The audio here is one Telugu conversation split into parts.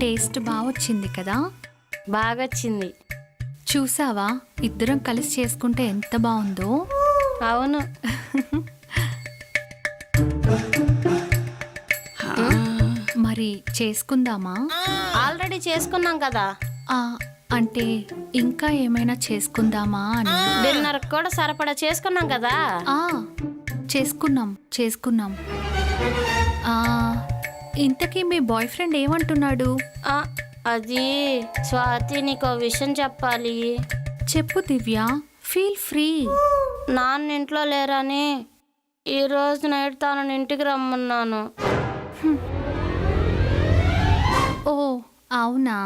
టేస్ట్ బాగా వచ్చింది కదా. బాగొచ్చింది. చూసావా ఇద్దరం కలిసి చేసుకుంటే ఎంత బాగుందో. అవును. మరి చేసుకుందామా? ఆల్రెడీ చేసుకున్నాం కదా. అంటే ఇంకా ఏమైనా చేసుకుందామా అని. డిన్నర్ కూడా సరిపడా చేసుకున్నాం కదా. చేసుకున్నాం. ఇంతకీ మీ బాయ్ ఫ్రెండ్ ఏమంటున్నాడు? అది స్వాతి, నీకు విషయం చెప్పాలి. చెప్పు దివ్య, ఫీల్ ఫ్రీ. నాన్న ఇంట్లో లేరని ఈరోజు నైట్ తనని ఇంటికి రమ్మన్నాను. ఓ అవునా?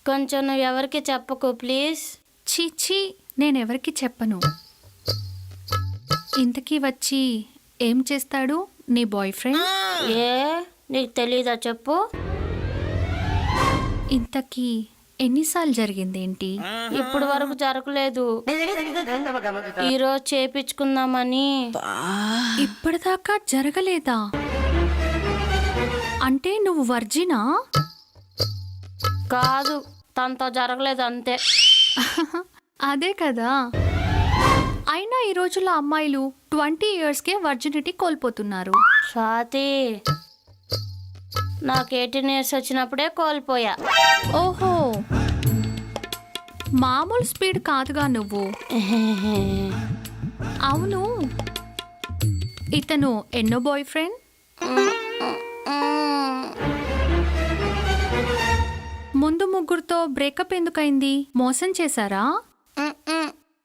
కొంచెం నువ్వు ఎవరికి చెప్పకు ప్లీజ్. చీచీ, నేనెవరికి చెప్పను. ఇంతకీ వచ్చి ఏం చేస్తాడు నీ బాయ్ ఫ్రెండ్? నీకు తెలీదా చెప్పు. ఇంతకీ ఎన్నిసార్లు జరిగిందేంటి? ఇప్పుడు వరకు జరగలేదు. ఈరోజు చేపించుకుందామని. ఇప్పటిదాకా జరగలేదా? అంటే నువ్వు వర్జినా? కాదు, తనతో జరగలేదు అంతే. అదే కదా. అయినా ఈ రోజుల్లో అమ్మాయిలు 20 yearsకే వర్జినిటీ కోల్పోతున్నారు. స్వాతి, నాకు 18 years వచ్చినప్పుడే కోల్పోయా. ఓహో, మామూలు స్పీడ్ కాదుగా నువ్వు. అవును, ఇతను ఎన్నో బాయ్ ఫ్రెండ్? ముందు ముగ్గురుతో బ్రేకప్ ఎందుకైంది? మోసం చేశారా?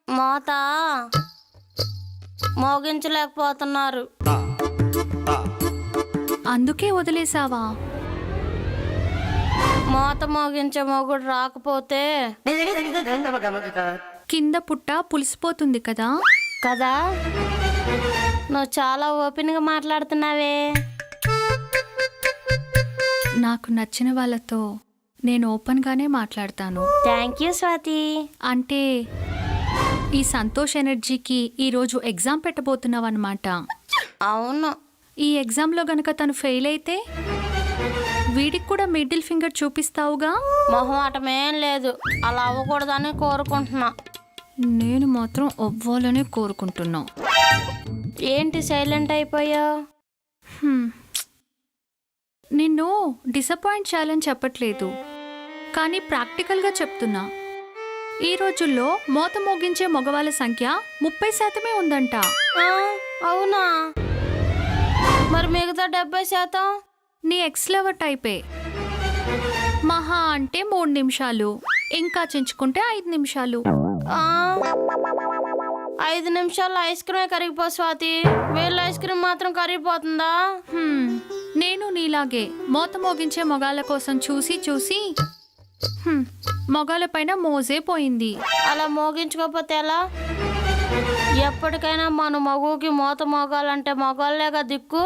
మోత మోగించలేకపోతున్నారు, అందుకే వదిలేసావా? మోత మోగించే మొగుడు రాకపోతే కింద పుట్ట పులిసిపోతుంది కదా. కదా, నువ్వు చాలా ఓపెన్గా మాట్లాడుతున్నావే. నాకు నచ్చిన వాళ్ళతో నేను ఓపెన్గానే మాట్లాడతాను. Thank you Swathi. అంటే ఈ సంతోష్ ఎనర్జీకి ఈరోజు ఎగ్జామ్ పెట్టబోతున్నావు అన్నమాట. అవును. ఈ ఎగ్జామ్లో గనక తను ఫెయిల్ అయితే వీడికి కూడా మిడిల్ ఫింగర్ చూపిస్తావుగా? మొహమాటమేం లేదు, అలా అవ్వకూడదని కోరుకుంటున్నా. నేను మాత్రం అవ్వాలని కోరుకుంటున్నా. ఏంటి సైలెంట్ అయిపోయావు? నిన్ను డిసప్పాయింట్ చేయాలని చెప్పట్లేదు, కానీ ప్రాక్టికల్గా చెప్తున్నా. ఈ రోజుల్లో మోత మోగించే మగవాళ్ళ సంఖ్య 30% ఉందంట. అవునా? మరి మిగతా 70%? నీ ఎక్స్ లవర్ టైపే. మహా అంటే 3 నిమిషాలు, ఇంకా చించుకుంటే 5 నిమిషాలు. 5 నిమిషాల్లో ఐస్ క్రీమే కరిగిపో స్వాతి. వీళ్ళ ఐస్ క్రీమ్ మాత్రం కరిగిపోతుందా? నేను నీలాగే మోత మోగించే మొగాళ్ళ కోసం చూసి మొగాళ్ళ పైన మోజే పోయింది. అలా మోగించుకోకపోతే ఎలా? ఎప్పటికైనా మన మగుకి మోత మోగాలంటే మగాళ్ళేగా దిక్కు.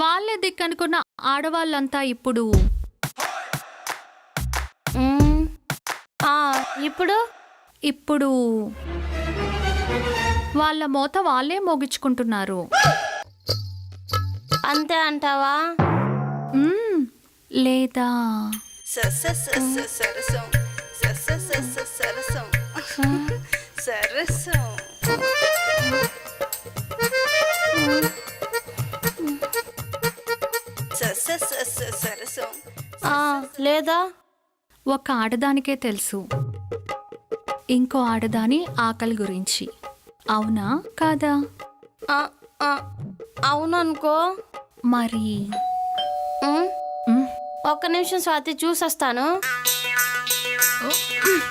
వాళ్ళే దిక్కు అనుకున్న ఆడవాళ్ళంతా ఇప్పుడు ఇప్పుడు వాళ్ళ మోత వాళ్ళే మోగించుకుంటున్నారు. అంతే అంటావా? లేదా లేదా ఒక ఆడదానికే తెలుసు ఇంకో ఆడదాని ఆకలి గురించి. అవునా కాదా? అవును అనుకో. మరి ఒక్క నిమిషం స్వాతి, చూసొస్తాను.